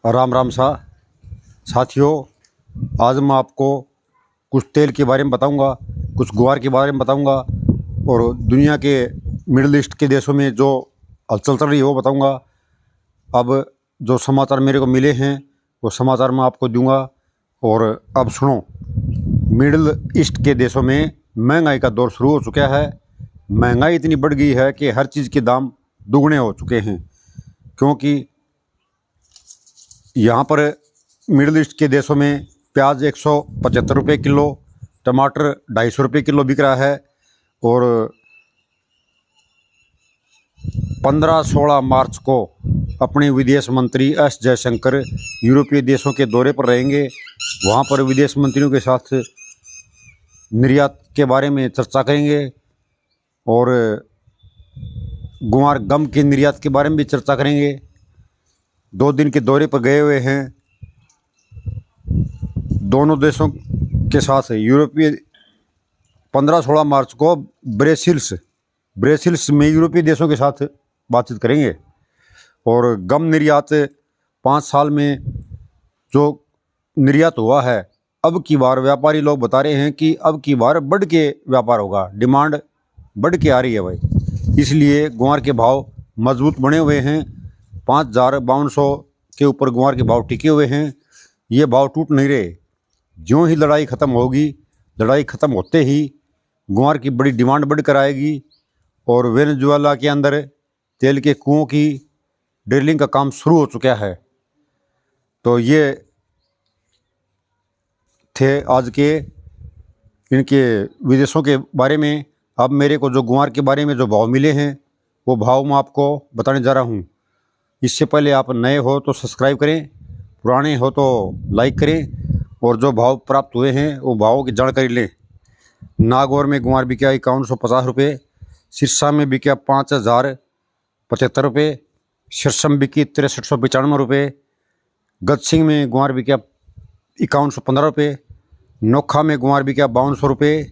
राम राम साथियों, आज मैं आपको कुछ तेल के बारे में बताऊंगा, कुछ ग्वार के बारे में बताऊंगा और दुनिया के मिडिल ईस्ट के देशों में जो हलचल चल रही है वो बताऊंगा। अब जो समाचार मेरे को मिले हैं वो समाचार मैं आपको दूंगा। और अब सुनो, मिडिल ईस्ट के देशों में महंगाई का दौर शुरू हो चुका है। महंगाई इतनी बढ़ गई है कि हर चीज़ के दाम दुगने हो चुके हैं, क्योंकि यहाँ पर मिडिल ईस्ट के देशों में प्याज 175 रुपये किलो, टमाटर 250 रुपये किलो बिक रहा है। और 15-16 मार्च को अपने विदेश मंत्री एस जयशंकर यूरोपीय देशों के दौरे पर रहेंगे। वहाँ पर विदेश मंत्रियों के साथ निर्यात के बारे में चर्चा करेंगे और गुआर गम के निर्यात के बारे में भी चर्चा करेंगे। 2 दिन के दौरे पर गए हुए हैं दोनों देशों के साथ। यूरोपीय 15-16 मार्च को ब्रसेल्स में यूरोपीय देशों के साथ बातचीत करेंगे। और गम निर्यात 5 साल में जो निर्यात हुआ है, अब की बार व्यापारी लोग बता रहे हैं कि अब की बार बढ़ के व्यापार होगा, डिमांड बढ़ के आ रही है भाई। इसलिए ग्वार के भाव मजबूत बने हुए हैं। 5,5200 के ऊपर ग्वार के भाव टिके हुए हैं। ये भाव टूट नहीं रहे। ज्यों ही लड़ाई ख़त्म होगी, लड़ाई ख़त्म होते ही ग्वार की बड़ी डिमांड बढ़कर आएगी। और वेनेजुएला के अंदर तेल के कुओं की ड्रिलिंग का काम शुरू हो चुका है। तो ये थे आज के इनके विदेशों के बारे में। अब मेरे को जो ग्वार के बारे में जो भाव मिले हैं वो भाव मैं आपको बताने जा रहा हूँ। इससे पहले आप नए हो तो सब्सक्राइब करें, पुराने हो तो लाइक करें और जो भाव प्राप्त हुए हैं वो भावों की जानकारी लें। नागौर में ग्वार बिका 5150 रुपये, सिरसा में बिका 5075 रुपये, सिरसम बिकी 6395 रुपये, गदसिंह में ग्वार बिका 5115 रुपये, नोखा में ग्वार बिका 5200 रुपये,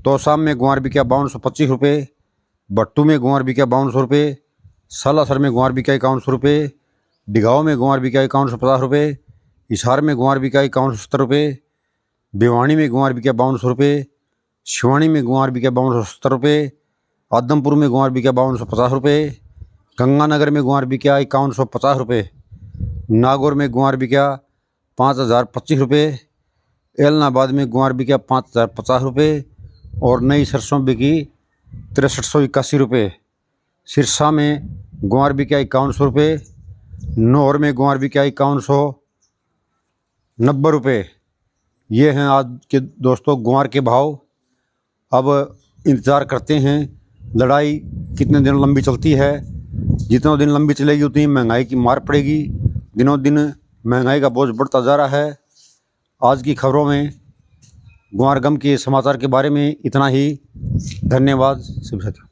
तोसाम में ग्वार बिका 5225 रुपये, भट्टू में ग्वार बिका 5200 रुपये, सालासर में ग्वार बिका 5100 रुपये, डिगांव में ग्वार बिका 5150 रुपये, हिसार में ग्वार बिका 5170 रुपये, भिवानी में ग्वार बिका 5200 रुपये, शिवानी में ग्वार बिका 5270 रुपये, आदमपुर में ग्वार बिका 5250 रुपये, गंगानगर में ग्वार बिका 5150 रुपये, नागौर में ग्वार बिका 5025 रुपये, एलनाबाद में ग्वार बिका 5050 रुपये और नई सरसों बिकी 6381 रुपये, सिरसा में ग्वार बिका 5100 रुपये, नौर में ग्वार बिका 5190 रुपये। ये हैं आज के दोस्तों ग्वार के भाव। अब इंतज़ार करते हैं लड़ाई कितने दिन लंबी चलती है। जितने दिन लंबी चलेगी उतनी महंगाई की मार पड़ेगी। दिनों दिन महंगाई का बोझ बढ़ता जा रहा है। आज की खबरों में ग्वार गम के समाचार के बारे में इतना ही। धन्यवाद सभी साथियों।